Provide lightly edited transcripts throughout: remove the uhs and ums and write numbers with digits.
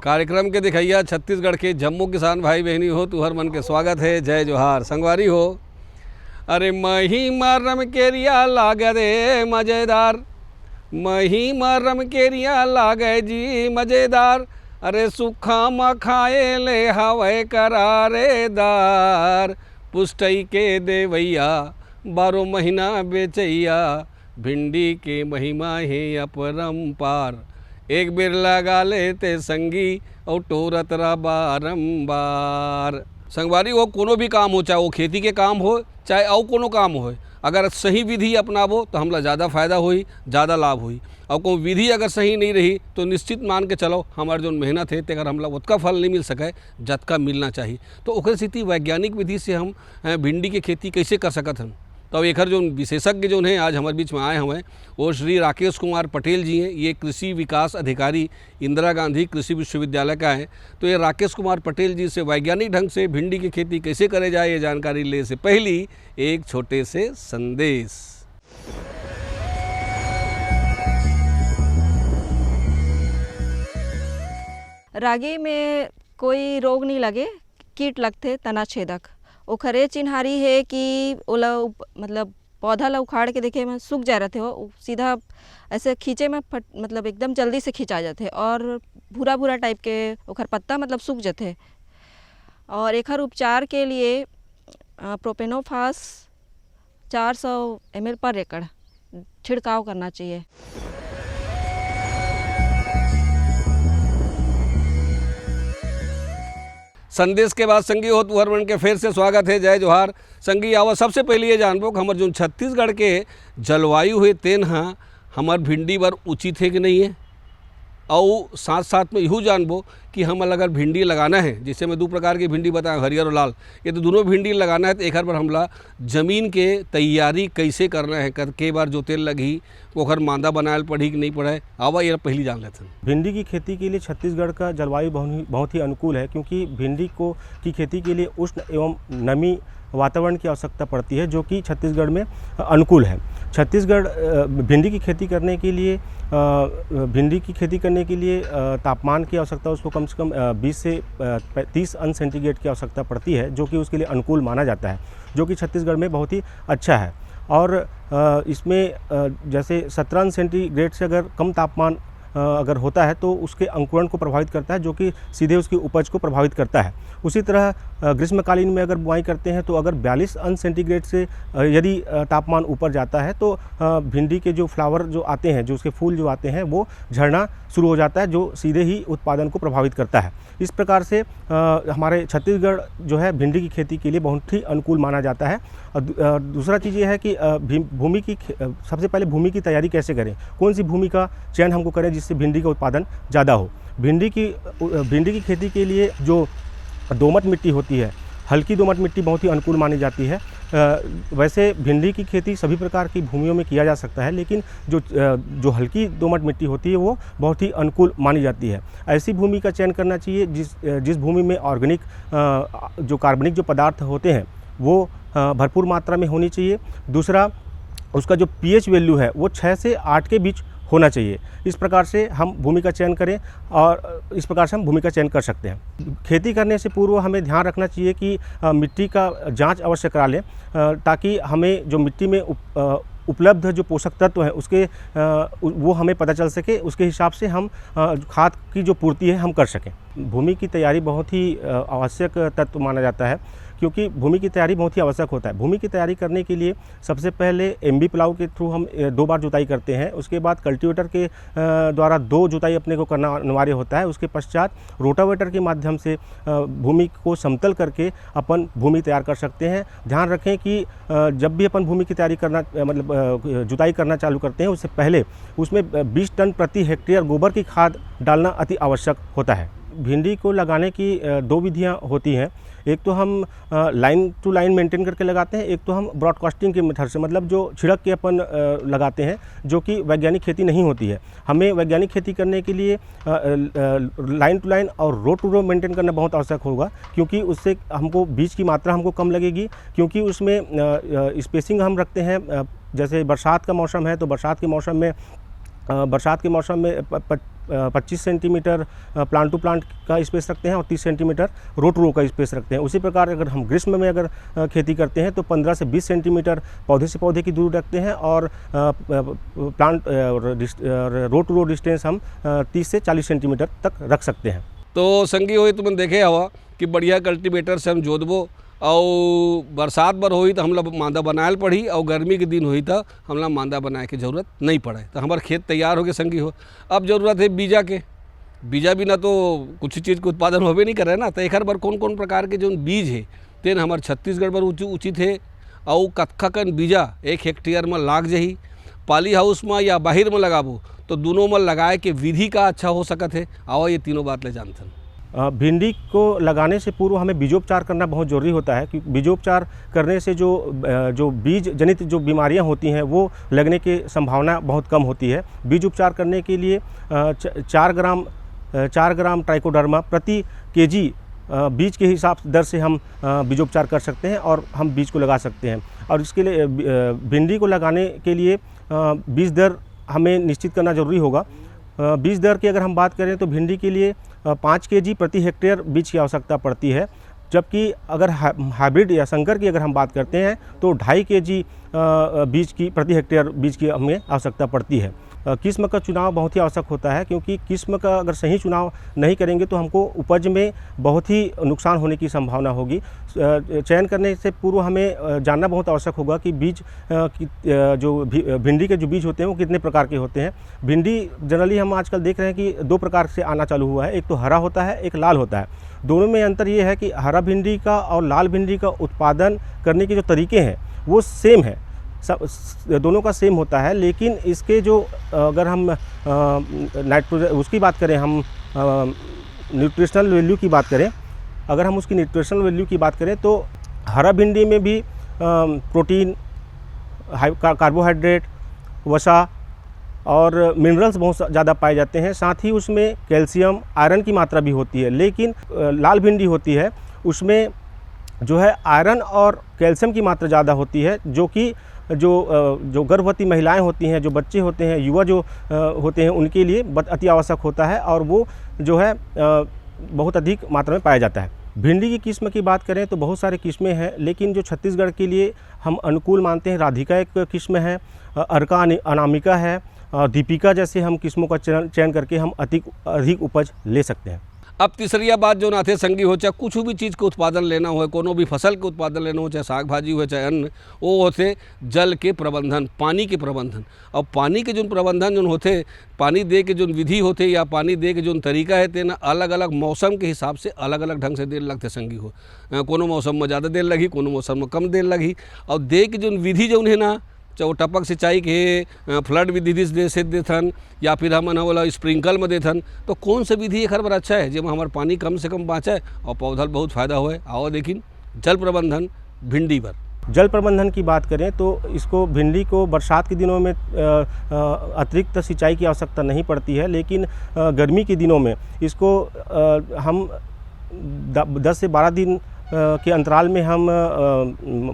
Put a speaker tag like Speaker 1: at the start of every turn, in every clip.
Speaker 1: कार्यक्रम के दिखैया छत्तीसगढ़ के जम्मू किसान भाई बहनी हो, तुहर मन के स्वागत है। जय जोहार संगवारी हो। अरे मही मरम केरिया लागे रे मज़ेदार, मही मरम केरिया लागे जी मज़ेदार। अरे सुखा म खाए ले हवे करारेदार, पुष्टई के देवैया 12 महीना बेचैया, भिंडी के महिमा है अपरंपार। एक बेर लगा लेते संगी और टोरत रहा बारंबार। संगवारी हो, कोनो भी काम हो, चाहे वो खेती के काम हो चाहे और कोनो काम हो, अगर सही विधि अपनाबो तो हमला ज़्यादा फायदा होई, ज़्यादा लाभ होई। और कोई विधि अगर सही नहीं रही तो निश्चित मान के चलो हमारे जो मेहनत है तेकर हमला उतना फल नहीं मिल सके जतका मिलना चाहिए। तो ओकर स्थिति वैज्ञानिक विधि से हम भिंडी की खेती कैसे कर सकत हन। तो एकर जो विशेषज्ञ जो हैं आज हमारे बीच में आए हुए हैं वो श्री राकेश कुमार पटेल जी हैं। ये कृषि विकास अधिकारी इंदिरा गांधी कृषि विश्वविद्यालय का है। तो ये राकेश कुमार पटेल जी से वैज्ञानिक ढंग से भिंडी की खेती कैसे करे जाए ये जानकारी ले से पहली एक छोटे से संदेश।
Speaker 2: रागी में कोई रोग नहीं लगे, कीट लगते तना छेदक। ओखरे चिन्हारी है कि ओला मतलब पौधा ला उखाड़ के देखे में सूख जा रहे हो, सीधा ऐसे खींचे में मतलब एकदम जल्दी से खींचा जाते और भूरा भूरा टाइप के ओखर पत्ता मतलब सूख जाते। और एकर उपचार के लिए प्रोपेनोफास 400 ml पर एकड़ छिड़काव करना चाहिए।
Speaker 1: संदेश के बाद संगी हो तुहर मन के फिर से स्वागत है। जय जोहार संगी। आवा सबसे पहले ये जानबो कि हमारे जो छत्तीसगढ़ के जलवायु है तेन हमार भिंडी बर उचित है कि नहीं है, और साथ साथ में यहू जानबो कि हम अगर भिंडी लगाना है, जिससे मैं 2 प्रकार की भिंडी बताएं, हरियर और लाल, ये तो दोनों भिंडी लगाना है तो एक बार हमला ज़मीन के तैयारी कैसे करना है, कई बार जो तेल लगी ओखर मांदा बनायल पड़ी कि नहीं पड़े, आवा ये पहली जान लेते हैं।
Speaker 3: भिंडी की खेती के लिए छत्तीसगढ़ का जलवायु बहुत ही अनुकूल है, क्योंकि भिंडी की खेती के लिए उष्ण एवं नमी वातावरण की आवश्यकता पड़ती है, जो कि छत्तीसगढ़ में अनुकूल है। छत्तीसगढ़ भिंडी की खेती करने के लिए तापमान की आवश्यकता उसको कम से कम 20 से 30 अंश सेंटीग्रेड की आवश्यकता पड़ती है, जो कि उसके लिए अनुकूल माना जाता है, जो कि छत्तीसगढ़ में बहुत ही अच्छा है। और इसमें जैसे 17 अंश सेंटीग्रेड से अगर कम तापमान अगर होता है तो उसके अंकुरण को प्रभावित करता है, जो कि सीधे उसकी उपज को प्रभावित करता है। उसी तरह ग्रीष्मकालीन में अगर बुआई करते हैं तो अगर 42 अंश सेंटीग्रेड से यदि तापमान ऊपर जाता है तो भिंडी के जो फ्लावर जो आते हैं, जो उसके फूल जो आते हैं, वो झड़ना शुरू हो जाता है, जो सीधे ही उत्पादन को प्रभावित करता है। इस प्रकार से हमारे छत्तीसगढ़ जो है भिंडी की खेती के लिए बहुत ही अनुकूल माना जाता है। दूसरा चीज़ ये है कि भूमि की सबसे पहले भूमि की तैयारी कैसे करें, कौन सी भूमि का चयन हमको करें जिससे भिंडी का उत्पादन ज़्यादा हो। भिंडी की खेती के लिए जो दोमट मिट्टी होती है, हल्की दोमट मिट्टी बहुत ही अनुकूल मानी जाती है। वैसे भिंडी की खेती सभी प्रकार की भूमियों में किया जा सकता है, लेकिन जो हल्की दोमट मिट्टी होती है वो बहुत ही अनुकूल मानी जाती है। ऐसी भूमि का चयन करना चाहिए जिस भूमि में ऑर्गेनिक जो कार्बनिक जो पदार्थ होते हैं वो भरपूर मात्रा में होनी चाहिए। दूसरा, उसका जो pH वैल्यू है वो 6 से 8 के बीच होना चाहिए। इस प्रकार से हम भूमि का चयन करें और इस प्रकार से हम भूमि का चयन कर सकते हैं। खेती करने से पूर्व हमें ध्यान रखना चाहिए कि मिट्टी का जांच अवश्य करा लें, ताकि हमें जो मिट्टी में उपलब्ध जो पोषक तत्व हैं उसके वो हमें पता चल सके, उसके हिसाब से हम खाद की जो पूर्ति है हम कर सकें। भूमि की तैयारी बहुत ही आवश्यक तत्व माना जाता है, क्योंकि भूमि की तैयारी बहुत ही आवश्यक होता है। भूमि की तैयारी करने के लिए सबसे पहले एमबी प्लाऊ के थ्रू हम 2 बार जुताई करते हैं। उसके बाद कल्टीवेटर के द्वारा 2 जुताई अपने को करना अनिवार्य होता है। उसके पश्चात रोटावेटर के माध्यम से भूमि को समतल करके अपन भूमि तैयार कर सकते हैं। ध्यान रखें कि जब भी अपन भूमि की तैयारी करना मतलब जुताई करना चालू करते हैं, उससे पहले उसमें 20 टन प्रति हेक्टेयर गोबर की खाद डालना अति आवश्यक होता है। भिंडी को लगाने की 2 विधियाँ होती हैं। एक तो हम लाइन टू लाइन मेंटेन करके लगाते हैं, एक तो हम ब्रॉडकास्टिंग के मेथड से, मतलब जो छिड़क के अपन लगाते हैं, जो कि वैज्ञानिक खेती नहीं होती है। हमें वैज्ञानिक खेती करने के लिए लाइन टू लाइन और रो टू रो मेंटेन करना बहुत आवश्यक होगा, क्योंकि उससे हमको बीज की मात्रा हमको कम लगेगी, क्योंकि उसमें स्पेसिंग हम रखते हैं। जैसे बरसात का मौसम है तो बरसात के मौसम में बरसात के मौसम में 25 सेंटीमीटर प्लांट टू प्लांट का स्पेस रखते हैं और 30 सेंटीमीटर रो टू रो का स्पेस रखते हैं। उसी प्रकार अगर हम ग्रीष्म में अगर खेती करते हैं तो 15 से 20 सेंटीमीटर पौधे से पौधे की दूरी रखते हैं और plant row to row distance हम 30 से 40 सेंटीमीटर तक रख सकते हैं।
Speaker 1: तो संगी होई तुमने देखे हवा कि बढ़िया कल्टीवेटर से हम जोतबो और बरसात बर होई तो हमला मांदा बनायल पड़ी और गर्मी के दिन होई तो हमला मांदा बनाए के ज़रूरत नहीं पड़े। तो हमारे खेत तैयार हो गए संगी हो। अब ज़रूरत है बीजा के। बीजा बिना तो कुछ चीज़ के उत्पादन होबे नहीं करे ना। तो एक बार कौन कौन प्रकार के जो बीज है तेन हमारे छत्तीसगढ़ पर उचित है और कतका कन बीजा 1 हेक्टेयर में लाग जही। पाली हाउस में या बाहर में लगाबो तो दोनों में लगाए के विधि का अच्छा हो सकत है। आओ ये तीनों बात ले जानते हैं।
Speaker 3: भिंडी को लगाने से पूर्व हमें बीजोपचार करना बहुत ज़रूरी होता है, क्योंकि बीजोपचार करने से जो बीज जनित जो बीमारियां होती हैं वो लगने की संभावना बहुत कम होती है। बीज उपचार करने के लिए 4 ग्राम ट्राइकोडर्मा प्रति केजी बीज के हिसाब दर से हम बीजोपचार कर सकते हैं और हम बीज को लगा सकते हैं। और इसके लिए भिंडी को लगाने के लिए बीज दर हमें निश्चित करना ज़रूरी होगा। बीज दर की अगर हम बात करें तो भिंडी के लिए 5 केजी प्रति हेक्टेयर बीज की आवश्यकता पड़ती है, जबकि अगर हाइब्रिड या संकर की अगर हम बात करते हैं तो 2.5 केजी बीज की प्रति हेक्टेयर बीज की हमें आवश्यकता पड़ती है। किस्म का चुनाव बहुत ही आवश्यक होता है, क्योंकि किस्म का अगर सही चुनाव नहीं करेंगे तो हमको उपज में बहुत ही नुकसान होने की संभावना होगी। चयन करने से पूर्व हमें जानना बहुत आवश्यक होगा कि बीज जो भिंडी के जो बीज होते हैं वो कितने प्रकार के होते हैं। भिंडी जनरली हम आजकल देख रहे हैं कि 2 प्रकार से आना चालू हुआ है, एक तो हरा होता है, एक लाल होता है। दोनों में अंतर ये है कि हरा भिंडी का और लाल भिंडी का उत्पादन करने के जो तरीके हैं वो सेम है, दोनों का सेम होता है। लेकिन इसके जो अगर हम नाइट्रोजन उसकी बात करें, हम न्यूट्रिशनल वैल्यू की बात करें, अगर हम उसकी न्यूट्रिशनल वैल्यू की बात करें तो हरा भिंडी में भी प्रोटीन, कार्बोहाइड्रेट, वसा और मिनरल्स बहुत ज़्यादा पाए जाते हैं। साथ ही उसमें कैल्शियम, आयरन की मात्रा भी होती है। लेकिन लाल भिंडी होती है उसमें जो है आयरन और कैल्शियम की मात्रा ज़्यादा होती है, जो कि जो गर्भवती महिलाएं होती हैं, जो बच्चे होते हैं, युवा जो होते हैं, उनके लिए अति आवश्यक होता है और वो जो है बहुत अधिक मात्रा में पाया जाता है। भिंडी की किस्म की बात करें तो बहुत सारे किस्में हैं, लेकिन जो छत्तीसगढ़ के लिए हम अनुकूल मानते हैं, राधिका एक किस्म है, अर्का अनामिका है, दीपिका जैसे हम किस्मों का चयन करके हम अधिक उपज ले सकते हैं।
Speaker 1: अब तीसरिया बात जो नाथे संगी हो, चाहे कुछ भी चीज़ के उत्पादन लेना हो, कोनो भी फसल के उत्पादन लेना हो, चाहे साग भाजी हो चाहे अन्न, वो होते जल के प्रबंधन, पानी के प्रबंधन। और पानी के जो प्रबंधन जो होते, पानी दे के जो विधि होते या पानी दे के जो तरीका है तेना अलग अलग मौसम के हिसाब से अलग अलग ढंग से देर लगते संगी हो। कोनो मौसम में ज़्यादा देर लगी, कोनो मौसम में कम देर लगी। और दे के जो विधि जो है ना, चाहे टपक सिंचाई के फ्लड विधि से देथन या फिर हम बोला स्प्रिंकल में देथन, तो कौन सा विधि एक बार अच्छा है जिसमें हमारे पानी कम से कम बाँचे और पौधा बहुत फ़ायदा हो। आओ लेकिन जल प्रबंधन भिंडी पर।
Speaker 3: जल प्रबंधन की बात करें तो इसको भिंडी को बरसात के दिनों में अतिरिक्त सिंचाई की आवश्यकता नहीं पड़ती है, लेकिन गर्मी के दिनों में इसको हम 10 से 12 दिन के अंतराल में हम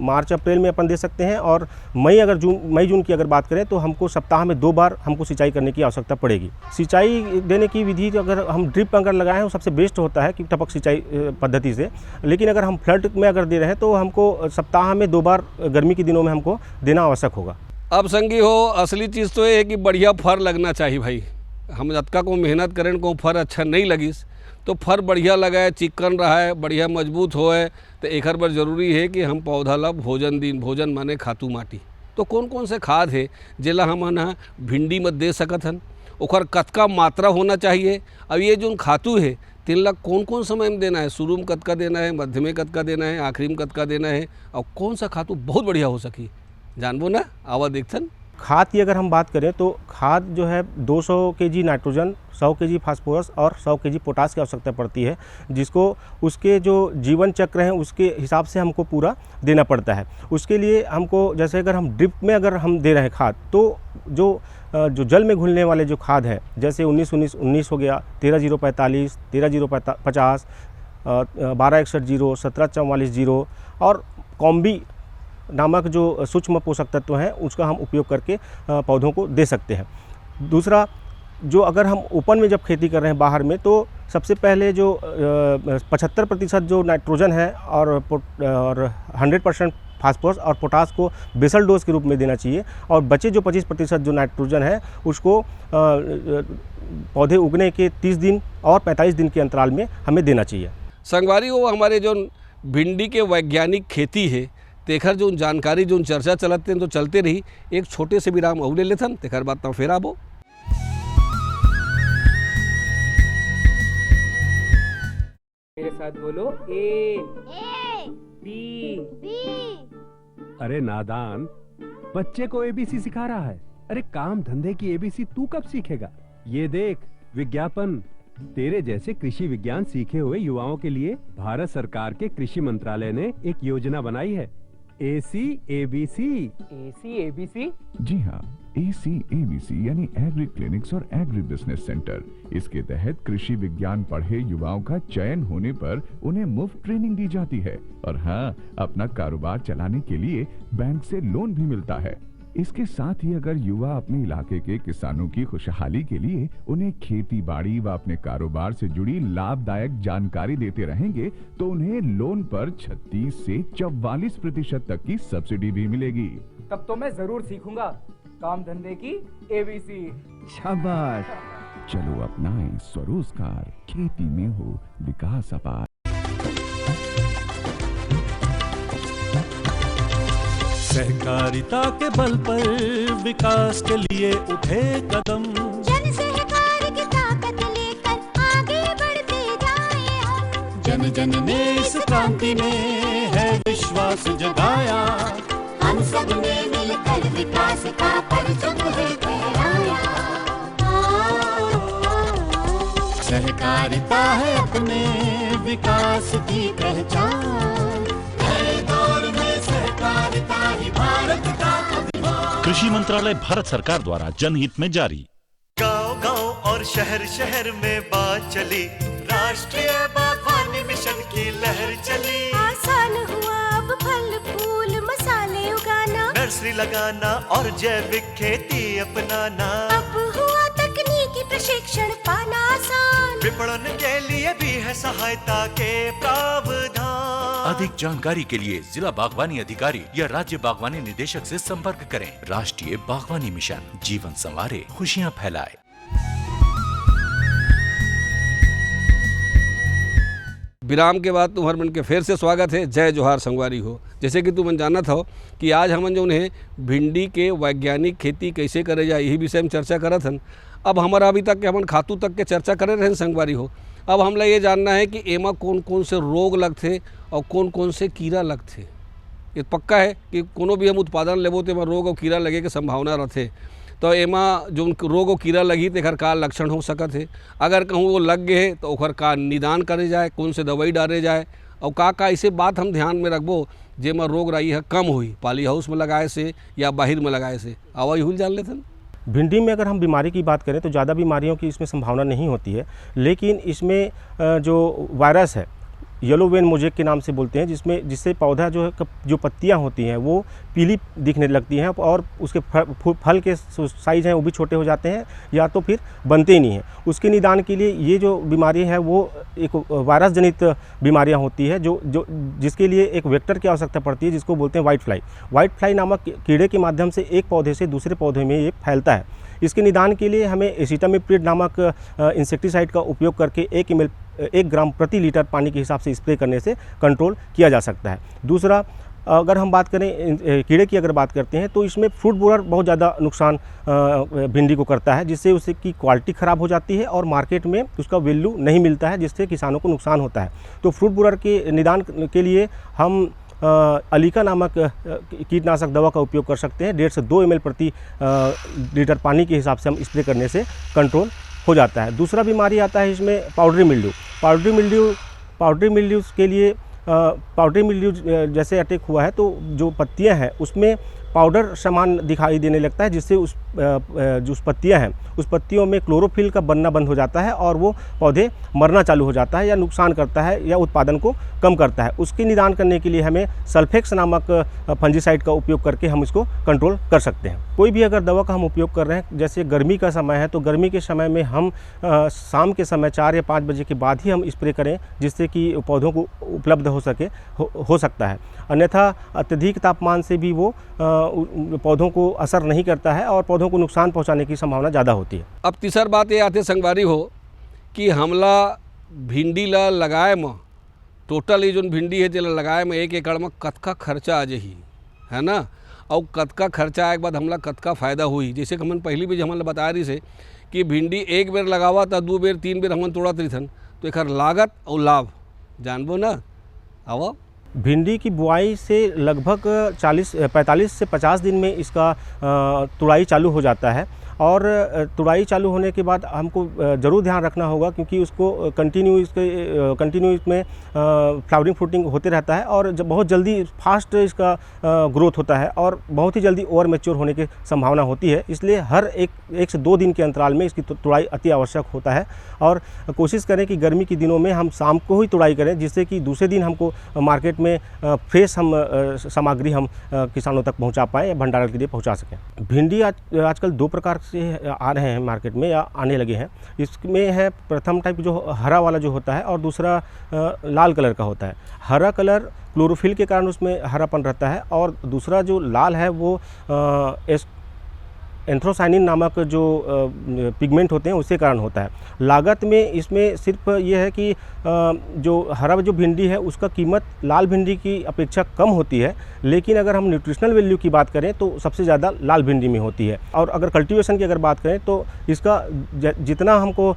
Speaker 3: मार्च अप्रैल में अपन दे सकते हैं। और मई जून की अगर बात करें तो हमको सप्ताह में 2 बार हमको सिंचाई करने की आवश्यकता पड़ेगी। सिंचाई देने की विधि अगर हम ड्रिप अगर लगाएं तो सबसे बेस्ट होता है कि टपक सिंचाई पद्धति से। लेकिन अगर हम फ्लड में अगर दे रहे हैं तो हमको सप्ताह में 2 बार गर्मी के दिनों में हमको देना आवश्यक होगा।
Speaker 1: अब संगी हो, असली चीज़ तो ये है कि बढ़िया फर लगना चाहिए भाई। हम जतका को मेहनत करें को फर अच्छा नहीं लगिस तो फर बढ़िया लगाए, चिकन रहा है, बढ़िया मजबूत होए, तो एक बार ज़रूरी है कि हम पौधा ला भोजन माने खातू माटी। तो कौन कौन से खाद है जेला हम ना भिंडी में दे सकत हन, ओकर कतका मात्रा होना चाहिए। अब ये जो खातू है तीन ला कौन कौन समय में देना है, शुरू में कतका देना है, मध्य में कतका देना है, आखिरी में कतका देना है, और कौन सा खातू बहुत बढ़िया हो सकी जानबो ना। आवा देखथन।
Speaker 3: खाद की अगर हम बात करें तो खाद जो है 200 केजी नाइट्रोजन, 100 केजी फास्फोरस और 100 केजी पोटास की आवश्यकता पड़ती है, जिसको उसके जो जीवन चक्र हैं उसके हिसाब से हमको पूरा देना पड़ता है। उसके लिए हमको जैसे अगर हम ड्रिप में अगर हम दे रहे हैं खाद, तो जो जल में घुलने वाले जो खाद है, जैसे 19-19-19 हो गया, 13-0-45, 13-0-50, 12-61-0, 17-44-0 और कॉम्बी नामक जो सूक्ष्म पोषक तत्व हैं उसका हम उपयोग करके पौधों को दे सकते हैं। दूसरा, जो अगर हम ओपन में जब खेती कर रहे हैं बाहर में, तो सबसे पहले जो 75% जो नाइट्रोजन है और 100% फास्फोरस और पोटास को बेसल डोज के रूप में देना चाहिए, और बचे जो 25% जो नाइट्रोजन है उसको पौधे उगने के 30 दिन और 45 दिन के अंतराल में हमें देना चाहिए।
Speaker 1: संगवारी वो हमारे जो भिंडी के वैज्ञानिक खेती है तेखर जो जानकारी जो चर्चा चलते हैं तो चलते रही। एक छोटे से विराम और ले लेथन, तेखर बात ना फिर आबो।
Speaker 4: मेरे साथ बोलो ए बी।
Speaker 5: अरे नादान, बच्चे को एबीसी सिखा रहा है। अरे काम धंधे की एबीसी तू कब सीखेगा? ये देख विज्ञापन। तेरे जैसे कृषि विज्ञान सीखे हुए युवाओं के लिए भारत सरकार के कृषि मंत्रालय ने एक योजना बनाई है, ACABC।
Speaker 4: ACABC?
Speaker 6: जी हाँ, ACABC यानी एग्री क्लिनिक्स और एग्री बिजनेस सेंटर। इसके तहत कृषि विज्ञान पढ़े युवाओं का चयन होने पर उन्हें मुफ्त ट्रेनिंग दी जाती है, और हाँ, अपना कारोबार चलाने के लिए बैंक से लोन भी मिलता है। इसके साथ ही अगर युवा अपने इलाके के किसानों की खुशहाली के लिए उन्हें खेती बाड़ी व अपने कारोबार से जुड़ी लाभदायक जानकारी देते रहेंगे, तो उन्हें लोन पर 36 से 44% तक की सब्सिडी भी मिलेगी।
Speaker 4: तब तो मैं जरूर सीखूंगा काम धंधे की ABC।
Speaker 6: शाबाश, चलो अपनाएं स्वरोजगार, खेती में हो विकास अपार।
Speaker 7: सहकारिता के बल पर विकास के लिए उठे कदम,
Speaker 8: जन सहकार की ताकत लेकर आगे बढ़ते जाएं हम।
Speaker 7: जन जन ने इस क्रांति में है विश्वास जगाया,
Speaker 8: हम सब ने मिलकर विकास का परचम है फहराया।
Speaker 7: सहकारिता है अपने विकास की पहचान, नए दौर में सहकारिता ही भारत का अभिमान।
Speaker 9: कृषि मंत्रालय भारत सरकार द्वारा जनहित में जारी।
Speaker 10: गांव-गांव और शहर शहर में बात चली, राष्ट्रीय बागवानी मिशन की लहर चली।
Speaker 8: आसान हुआ अब फल फूल मसाले उगाना,
Speaker 10: नर्सरी लगाना और जैविक खेती अपनाना।
Speaker 8: अब हुआ तकनीकी प्रशिक्षण पाना आसान,
Speaker 10: विपणन के लिए भी है सहायता के प्रावधान।
Speaker 9: अधिक जानकारी के लिए जिला बागवानी अधिकारी या राज्य बागवानी निदेशक से संपर्क करें। राष्ट्रीय बागवानी मिशन, जीवन संवारे, खुशियां फैलाए।
Speaker 1: विराम के बाद तुम्हार मन के फिर से स्वागत है। जय जोहार संगवारी हो। जैसे कि तुम जाना था कि आज हमन जो उन्हें भिंडी के वैज्ञानिक खेती कैसे करे जाए यही विषय में चर्चा करत हन। अब हमारा अभी तक के हमन खातू तक के चर्चा करे रहे संगवारी हो। अब हमला ये जानना है कि एमा कौन कौन से रोग लगते और कौन कौन से कीड़ा लगते। ये पक्का है कि कोनो भी हम उत्पादन लेबो तो एमा रोग और कीड़ा लगे के संभावना रहते। तो एमा जो रोग और कीड़ा लगी तो एकर का लक्षण हो सकत है, अगर कहूँ वो लग गए तो ओकर का निदान करे जाए, कौन से दवाई डाले जाए, और का ऐसे बात हम ध्यान में रखबो जेमा रोग राई है कम हुई, पाली हाउस में लगाए से या बाहर में लगाए से। आवाज हुल जान लेते।
Speaker 3: भिंडी में अगर हम बीमारी की बात करें तो ज़्यादा बीमारियों की इसमें संभावना नहीं होती है, लेकिन इसमें जो वायरस है येलो वेन मोजेक के नाम से बोलते हैं, जिससे पौधा जो है जो पत्तियां होती हैं वो पीली दिखने लगती हैं और उसके फल के साइज़ हैं वो भी छोटे हो जाते हैं या तो फिर बनते ही नहीं हैं। उसके निदान के लिए ये जो बीमारी है वो एक वायरस जनित बीमारियां होती है जो जिसके लिए एक वेक्टर की आवश्यकता पड़ती है, जिसको बोलते हैं वाइट फ्लाई। वाइट फ्लाई नामक कीड़े के माध्यम से एक पौधे से दूसरे पौधे में ये फैलता है। इसके निदान के लिए हमें एसिटामिप्रिड नामक इंसेक्टिसाइड का उपयोग करके 1 ग्राम प्रति लीटर पानी के हिसाब से स्प्रे करने से कंट्रोल किया जा सकता है। दूसरा, अगर हम बात करें कीड़े की अगर बात करते हैं तो इसमें फ्रूट बोरर बहुत ज़्यादा नुकसान भिंडी को करता है, जिससे उसकी क्वालिटी ख़राब हो जाती है और मार्केट में उसका वैल्यू नहीं मिलता है, जिससे किसानों को नुकसान होता है। तो फ्रूट बोरर के निदान के लिए हम अलीका नामक कीटनाशक दवा का उपयोग कर सकते हैं। 1.5 से 2 ml प्रति लीटर पानी के हिसाब से हम स्प्रे करने से कंट्रोल हो जाता है। दूसरा बीमारी आता है इसमें पाउडरी मिल्ड्यू। पाउडरी मिल्ड्यू के लिए पाउडरी मिल्ड्यू जैसे अटैक हुआ है तो जो पत्तियां हैं उसमें पाउडर समान दिखाई देने लगता है, जिससे जो उस पत्तियाँ हैं उस पत्तियों में क्लोरोफिल का बनना बंद हो जाता है और वो पौधे मरना चालू हो जाता है या नुकसान करता है या उत्पादन को कम करता है। उसके निदान करने के लिए हमें सल्फेक्स नामक फंजीसाइड का उपयोग करके हम इसको कंट्रोल कर सकते हैं। कोई भी अगर दवा का हम उपयोग कर रहे हैं, जैसे गर्मी का समय है तो गर्मी के समय में हम शाम के समय 4 या 5 बजे के बाद ही हम स्प्रे करें, जिससे कि पौधों को उपलब्ध हो सकता है। अन्यथा अत्यधिक तापमान से भी वो पौधों को असर नहीं करता है और पौधों को नुकसान पहुंचाने की संभावना ज़्यादा होती है।
Speaker 1: अब तीसर बात ये आते संगवारी हो कि हमला भिंडी ला लगाए में टोटल ये जो भिंडी है तेला लगाए में 1 एकड़ में कतका खर्चा आ जाही, है ना, और कतका खर्चा आए के बाद हमला कतका फ़ायदा हुई। जैसे कि हमन पहली भी हमन बता रही से कि भिंडी 1 बेर लगावा था 2 बेर 3 बेर हमन तोड़त रही थन, तो एक लागत और लाभ जानबो ना। आवा
Speaker 3: भिंडी की बुआई से लगभग 45 से 50 दिन में इसका तुड़ाई चालू हो जाता है और तुड़ाई चालू होने के बाद हमको ज़रूर ध्यान रखना होगा, क्योंकि उसको कंटिन्यू इसमें फ्लावरिंग फ्रूटिंग होते रहता है और जब बहुत जल्दी फास्ट इसका ग्रोथ होता है और बहुत ही जल्दी ओवर मैच्योर होने की संभावना होती है। इसलिए हर एक से 2 दिन के अंतराल में इसकी तुड़ाई अति आवश्यक होता है और कोशिश करें कि गर्मी के दिनों में हम शाम को ही तुड़ाई करें, जिससे कि दूसरे दिन हमको मार्केट में फ्रेश सामग्री हम किसानों तक पहुँचा पाएँ या भंडारण के लिए पहुँचा सकें। भिंडी आजकल 2 प्रकार से आ रहे हैं मार्केट में या आने लगे हैं। इसमें है प्रथम टाइप जो हरा वाला जो होता है और दूसरा लाल कलर का होता है। हरा कलर क्लोरोफिल के कारण उसमें हरापन रहता है और दूसरा जो लाल है वो एंथ्रोसाइनिन नामक जो पिगमेंट होते हैं उसके कारण होता है। लागत में इसमें सिर्फ ये है कि जो हरा जो भिंडी है उसका कीमत लाल भिंडी की अपेक्षा कम होती है, लेकिन अगर हम न्यूट्रिशनल वैल्यू की बात करें तो सबसे ज़्यादा लाल भिंडी में होती है। और अगर कल्टीवेशन की अगर बात करें तो इसका जितना हमको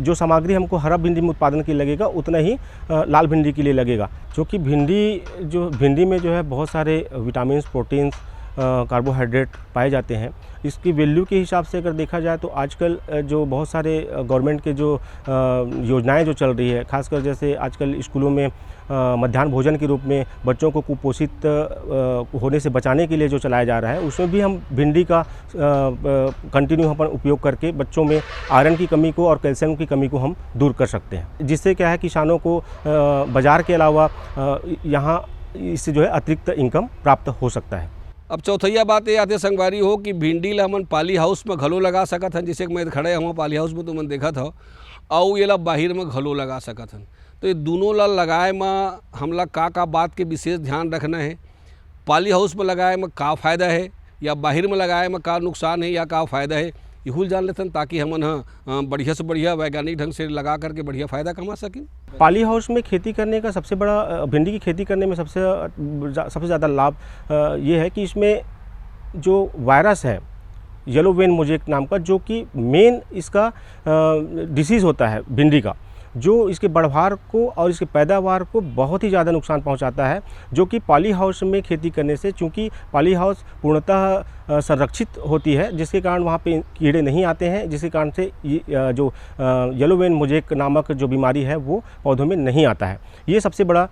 Speaker 3: जो सामग्री हमको हरा भिंडी में उत्पादन के लिए लगेगा उतना ही लाल भिंडी के लिए लगेगा, क्योंकि भिंडी में जो है बहुत सारे विटामिन, प्रोटीन्स, कार्बोहाइड्रेट पाए जाते हैं। इसकी वैल्यू के हिसाब से अगर देखा जाए तो आजकल जो बहुत सारे गवर्नमेंट के जो योजनाएं जो चल रही है, खासकर जैसे आजकल स्कूलों में मध्याह्न भोजन के रूप में बच्चों को कुपोषित होने से बचाने के लिए जो चलाया जा रहा है, उसमें भी हम भिंडी का कंटिन्यू अपन उपयोग करके बच्चों में आयरन की कमी को और कैल्शियम की कमी को हम दूर कर सकते हैं, जिससे क्या है किसानों को बाज़ार के अलावा यहाँ इससे जो है अतिरिक्त इनकम प्राप्त हो सकता है।
Speaker 1: अब चौथैया बात ये आते संगवारी हो कि भिंडी ला हमन पाली हाउस में घलो लगा सकत हन, जैसे कि मैं खड़े हुआ पाली हाउस में तो मन देखा था, और ये ला बाहर में घलो लगा सकत हन। तो ये दोनों ला लगाए में हमला का बात के विशेष ध्यान रखना है, पाली हाउस में लगाए में का फ़ायदा है या बाहर में लगाए में का नुकसान है या का फ़ायदा है, यहूल जान लेते हैं, ताकि हमन बढ़िया से बढ़िया वैज्ञानिक ढंग से लगा करके बढ़िया फ़ायदा कमा सकें।
Speaker 3: पाली हाउस में खेती करने का सबसे बड़ा, भिंडी की खेती करने में सबसे ज़्यादा लाभ ये है कि इसमें जो वायरस है येलो वेन मोज़ेक नाम का, जो कि मेन इसका डिसीज़ होता है भिंडी का, जो इसके बढ़वार को और इसके पैदावार को बहुत ही ज़्यादा नुकसान पहुंचाता है, जो कि पॉली हाउस में खेती करने से, चूँकि पॉली हाउस पूर्णतः संरक्षित होती है, जिसके कारण वहाँ पे कीड़े नहीं आते हैं, जिसके कारण से जो येलो वेन मोज़ेक नामक जो बीमारी है वो पौधों में नहीं आता है। ये सबसे बड़ा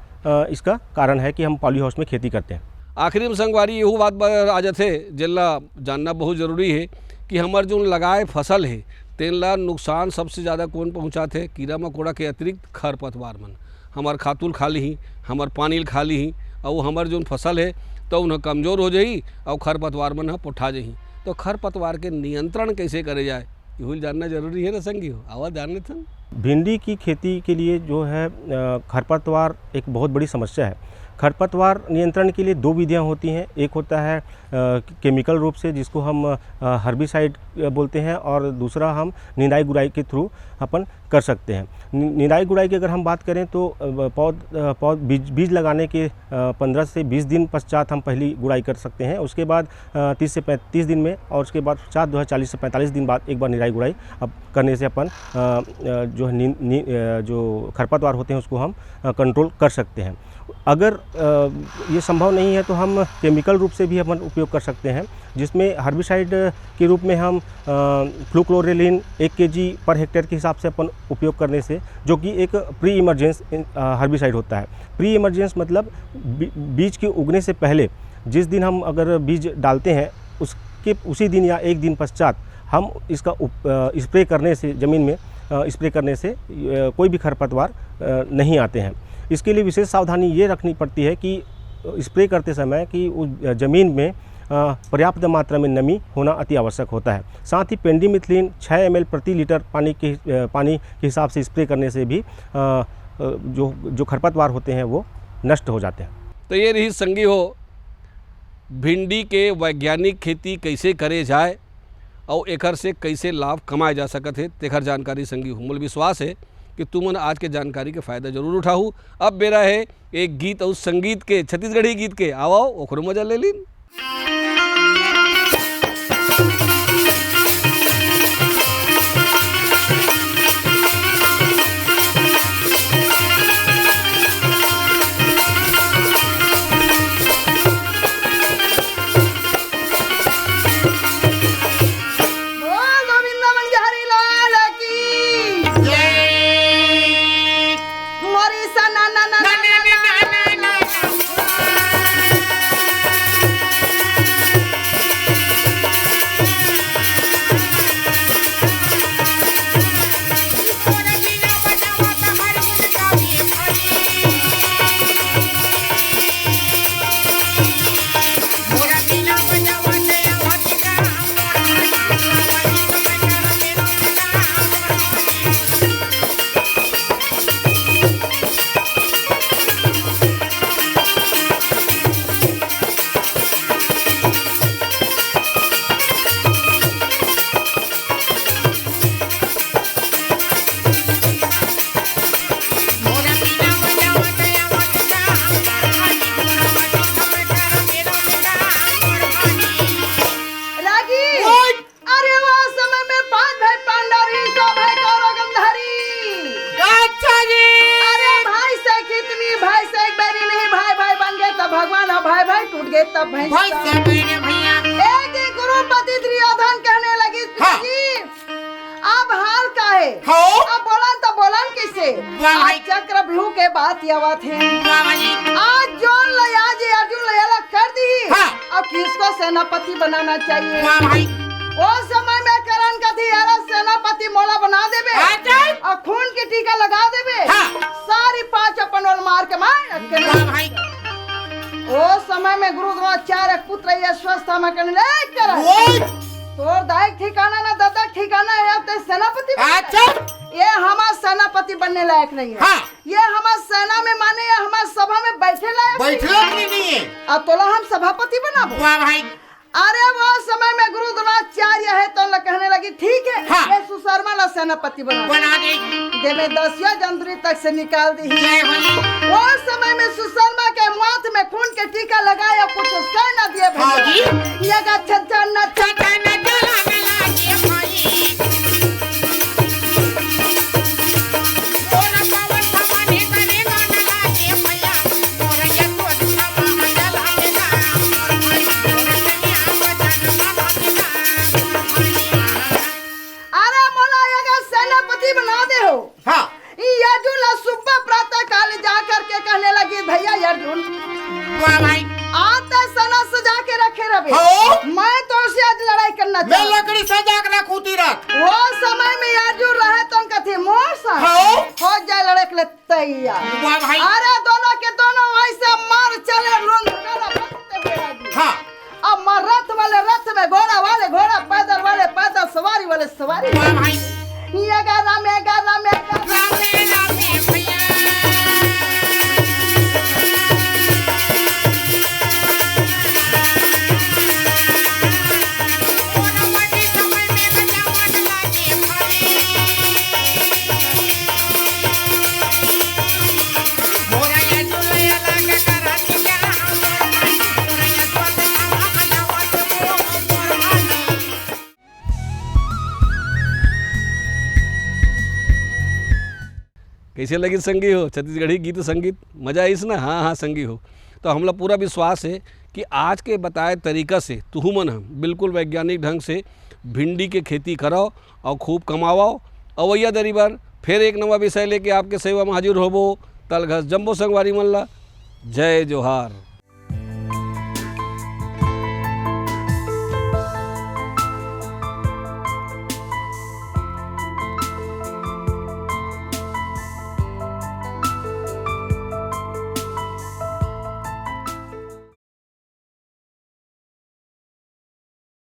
Speaker 3: इसका कारण है कि हम पॉली हाउस में खेती करते हैं।
Speaker 1: आखिरी में संगवारी यहू बात आ जाते जिनला जानना बहुत ज़रूरी है कि हमार जो लगाए फसल है तेनला नुकसान सबसे ज़्यादा कौन पहुँचाते, कीड़ा मकोड़ा के अतिरिक्त खरपतवार मन। हमार खातुल खा ली, हमार पानी खा ली, और हमार जो फसल है तो उन्हें कमज़ोर हो जाही और खरपतवार मन पोठा जाही। तो खरपतवार के नियंत्रण कैसे करे जाए यही जानना जरूरी है ना संगी हो, आवाज़ जान लेते हैं।
Speaker 3: भिंडी की खेती के लिए जो है खरपतवार एक बहुत बड़ी समस्या है। खरपतवार नियंत्रण के लिए 2 विधियां होती हैं। एक होता है केमिकल रूप से, जिसको हम हर्बिसाइड बोलते हैं, और दूसरा हम निंदाई गुड़ाई के थ्रू अपन कर सकते हैं। निंदाई गुड़ाई की अगर हम बात करें तो बीज लगाने के 15 से 20 दिन पश्चात हम पहली गुड़ाई कर सकते हैं। उसके बाद 30 से 35 दिन में, और उसके बाद 40 से 45 दिन बाद एक बार निराई गुड़ाई अब करने से अपन जो खरपतवार होते हैं उसको हम कंट्रोल कर सकते हैं। अगर ये संभव नहीं है तो हम केमिकल रूप से भी अपन उपयोग कर सकते हैं, जिसमें हर्बिसाइड के रूप में हम फ्लूक्लोरेलिन 1 kg पर हेक्टेयर के हिसाब से अपन उपयोग करने से, जो कि एक प्री इमरजेंस हर्बिसाइड होता है। प्री इमरजेंस मतलब बीज के उगने से पहले जिस दिन हम अगर बीज डालते हैं उसके उसी दिन या एक दिन पश्चात हम इसका स्प्रे करने से ज़मीन में स्प्रे करने से कोई भी खरपतवार नहीं आते हैं। इसके लिए विशेष सावधानी ये रखनी पड़ती है कि स्प्रे करते समय कि उस ज़मीन में पर्याप्त मात्रा में नमी होना अति आवश्यक होता है। साथ ही पेंडिमिथलिन 6 ml प्रति लीटर पानी के हिसाब से स्प्रे करने से भी जो खरपतवार होते हैं वो नष्ट हो जाते हैं।
Speaker 1: तो ये रही संगी हो भिंडी के वैज्ञानिक खेती कैसे करे जाए और एकर से कैसे लाभ कमाए जा सकत है तेखर जानकारी संगी हो। मूल विश्वास है कि तुमन आज के जानकारी के फ़ायदा जरूर उठाऊ। अब बेरा है एक गीत और संगीत के, छत्तीसगढ़ी गीत के, आओ ओकरो मजा ले लीन।
Speaker 11: चक्रव्यूह के बात आवत है आज जोन लया जी अर्जुन लयाला कर दी। अब किसको सेनापति बनाना चाहिए? वो समय में करण का थी सेनापति मोला बना देवे और खून की टीका लगा देवे। सारी 5 अपन और मार के मार वो समय में गुरु द्रोणाचार्य पुत्र ये स्वस्थ में करने ले कर तोर दायक ठिकाना ना दादा ठिकाना है अब सेनापति। ये हमारा सेनापति बनने लायक नहीं है। ये हमारा सेना में माने या हमारा सभा में बैठे लायक नहीं है। अब तोला हम सभापति बनाबो। अरे वो समय में गुरु द्रोणाचार्य है तो कहने लगी ठीक है ये सुशर्मा ला सेनापति बना दे देवे 10 जनवरी तक से निकाल दी। वो समय में सुशर्मा के माथ में खून के टीका लगाया कुछ सह न दिए भैया ये छत्ता न मैं तो से आज लड़ाई करना मैं लकड़ी सजा के रखू तीरथ। वो समय में याजू रहे तो कथी मोसा हो जाए लड़ाई के लिए तैयार। अरे दोनों के दोनों ऐसे मार चले अब रथ वाले रथ में घोड़ा वाले घोड़ा पैदल वाले पैदल सवारी वाले सवारी ये गाना में
Speaker 1: कैसे लगी संगी हो छत्तीसगढ़ी गीत संगीत मजा आई ना? हाँ संगी हो। तो हमला पूरा विश्वास है कि आज के बताए तरीका से तुहुमन हम बिल्कुल वैज्ञानिक ढंग से भिंडी के खेती कराओ और खूब कमाओ। अवैया दरी बार फिर एक नवा विषय लेके आपके सेवा में हाजिर होबो। तलघस जम्बो संगवारी मल्ला। जय जोहार।